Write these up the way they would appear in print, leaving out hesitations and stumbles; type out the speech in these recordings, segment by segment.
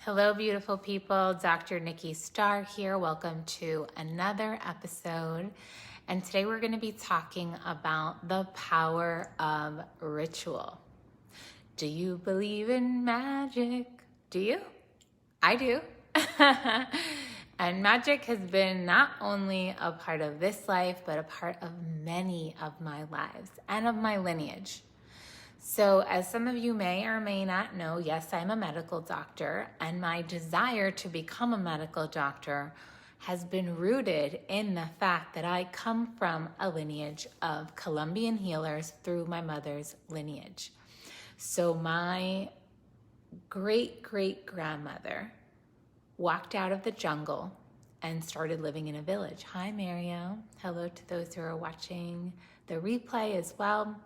Hello, beautiful people. Dr. Nikki Starr here. Welcome to another episode. And today we're going to be talking about the power of ritual. Do you believe in magic? Do you? I do. And magic has been not only a part of this life, but a part of many of my lives and of my lineage. So, as some of you may or may not know, yes, I'm a medical doctor, and my desire to become a medical doctor has been rooted in the fact that I come from a lineage of Colombian healers through my mother's lineage. So, my great-great-grandmother walked out of the jungle and started living in a village. Hi, Mario. Hello to those who are watching the replay as well.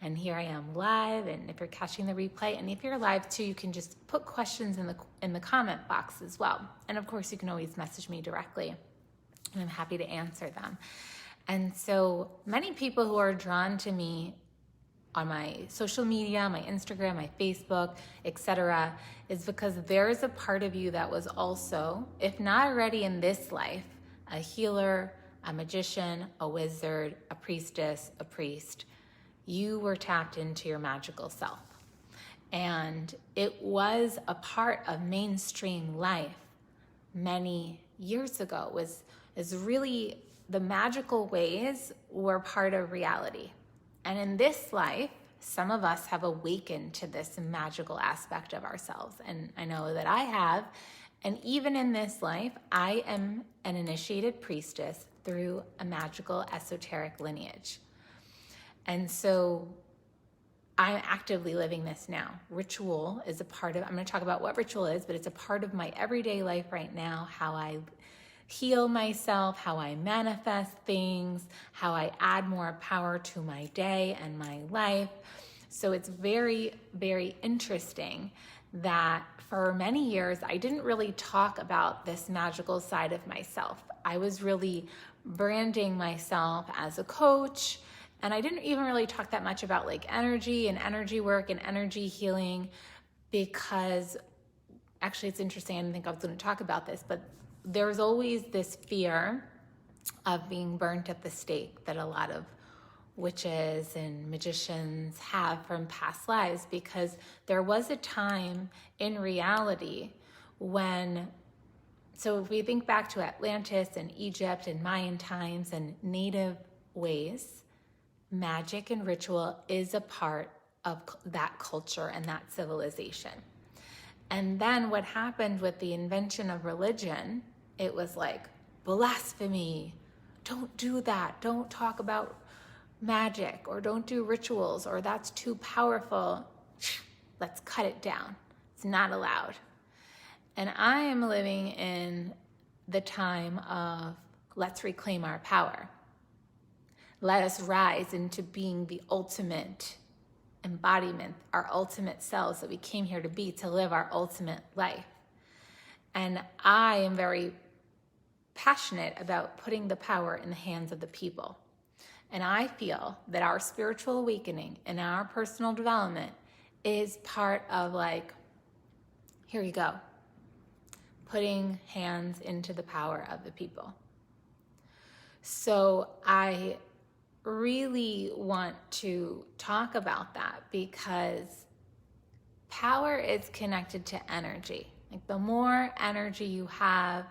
And here I am live, and if you're catching the replay, and if you're live too, you can just put questions in the comment box as well. And of course, you can always message me directly, and I'm happy to answer them. And so many people who are drawn to me on my social media, my Instagram, my Facebook, etc., is because there is a part of you that was also, if not already in this life, a healer, a magician, a wizard, a priestess, a priest. You were tapped into your magical self. And it was a part of mainstream life many years ago. Is really the magical ways were part of reality. And in this life, some of us have awakened to this magical aspect of ourselves. And I know that I have. And even in this life, I am an initiated priestess through a magical esoteric lineage. And so I'm actively living this now. Ritual is a part of, I'm going to talk about what ritual is, but it's a part of my everyday life right now, how I heal myself, how I manifest things, how I add more power to my day and my life. So it's very, very interesting that for many years, I didn't really talk about this magical side of myself. I was really branding myself as a coach, and I didn't even really talk that much about like energy and energy work and energy healing, because actually it's interesting, I didn't think I was going to talk about this, but there's always this fear of being burnt at the stake that a lot of witches and magicians have from past lives, because there was a time in reality when, so if we think back to Atlantis and Egypt and Mayan times and native ways, magic and ritual is a part of that culture and that civilization. And then what happened with the invention of religion, it was like, blasphemy, don't do that, don't talk about magic, or don't do rituals, or that's too powerful, let's cut it down, it's not allowed. And I am living in the time of let's reclaim our power. Let us rise into being the ultimate embodiment, our ultimate selves that we came here to be, to live our ultimate life. And I am very passionate about putting the power in the hands of the people. And I feel that our spiritual awakening and our personal development is part of like, here you go, putting hands into the power of the people. So I really want to talk about that, because power is connected to energy. Like the more energy you have,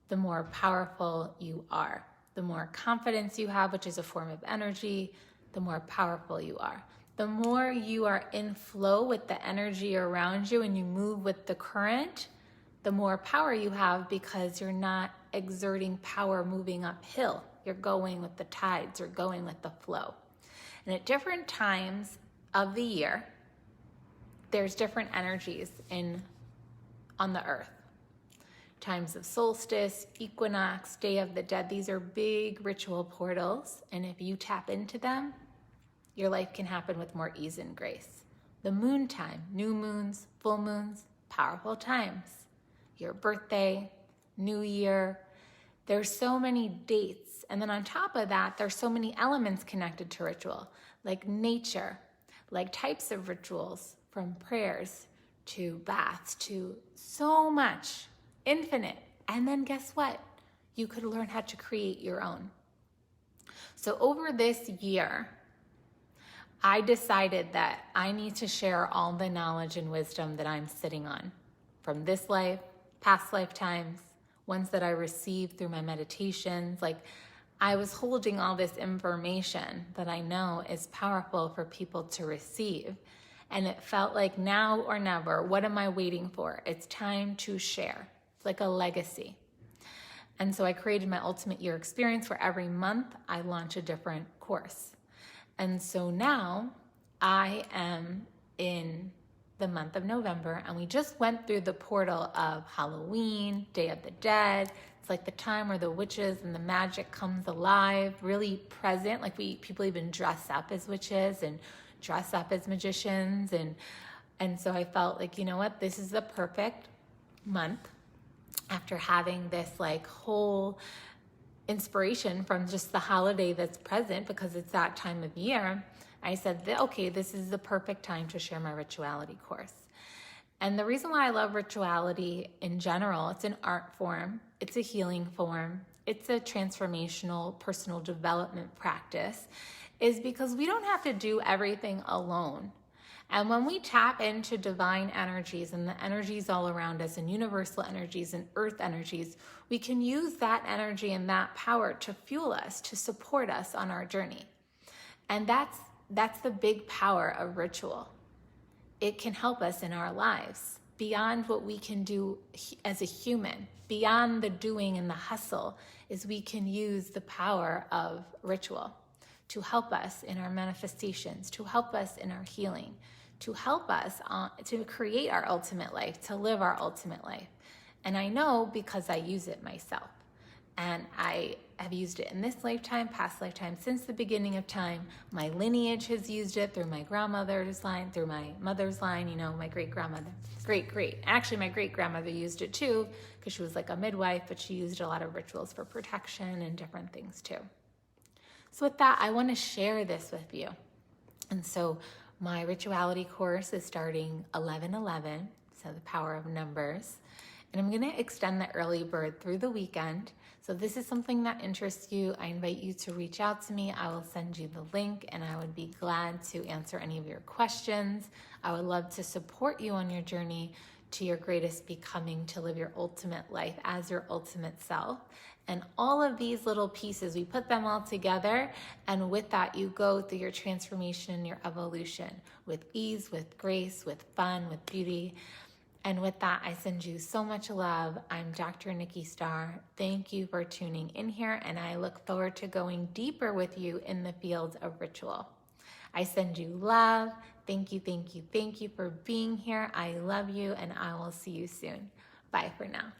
the more powerful you are. The more confidence you have, which is a form of energy, the more powerful you are. The more you are in flow with the energy around you and you move with the current, the more power you have, because you're not exerting power moving uphill. You're going with the tides, you're going with the flow. And at different times of the year, there's different energies on the earth. Times of solstice, equinox, Day of the Dead, these are big ritual portals. And if you tap into them, your life can happen with more ease and grace. The moon time, new moons, full moons, powerful times. Your birthday, New Year, there's so many dates. And then on top of that, there's so many elements connected to ritual, like nature, like types of rituals, from prayers to baths, to so much, infinite. And then guess what? You could learn how to create your own. So over this year, I decided that I need to share all the knowledge and wisdom that I'm sitting on from this life, past lifetimes, ones that I received through my meditations. Like, I was holding all this information that I know is powerful for people to receive. And it felt like now or never. What am I waiting for? It's time to share. It's like a legacy. And so I created my Ultimate Year Experience, where every month I launch a different course. And so now I am in the month of November, and we just went through the portal of Halloween, Day of the Dead. It's like the time where the witches and the magic comes alive, really present. Like, people even dress up as witches and dress up as magicians. And so I felt like, you know what, this is the perfect month after having this like whole inspiration from just the holiday that's present, because it's that time of year. I said, okay, this is the perfect time to share my rituality course. And the reason why I love rituality in general, it's an art form, it's a healing form, it's a transformational personal development practice, is because we don't have to do everything alone. And when we tap into divine energies and the energies all around us, and universal energies and earth energies, we can use that energy and that power to fuel us, to support us on our journey. And that's the big power of ritual. It can help us in our lives beyond what we can do as a human, beyond the doing and the hustle, is we can use the power of ritual to help us in our manifestations, to help us in our healing, to help us to create our ultimate life, to live our ultimate life. And I know because I use it myself. And I have used it in this lifetime, past lifetime, since the beginning of time. My lineage has used it through my grandmother's line, through my mother's line, my great-grandmother. Actually, my great-grandmother used it too, because she was like a midwife, but she used a lot of rituals for protection and different things too. So with that, I want to share this with you. And so my rituality course is starting 11/11, so the power of numbers. And I'm going to extend the early bird through the weekend. So if this is something that interests you, I invite you to reach out to me. I will send you the link, and I would be glad to answer any of your questions. I would love to support you on your journey to your greatest becoming, to live your ultimate life as your ultimate self. And all of these little pieces, we put them all together, and with that, you go through your transformation and your evolution with ease, with grace, with fun, with beauty. And with that, I send you so much love. I'm Dr. Nikki Starr. Thank you for tuning in here, and I look forward to going deeper with you in the field of ritual. I send you love. Thank you, thank you, thank you for being here. I love you, and I will see you soon. Bye for now.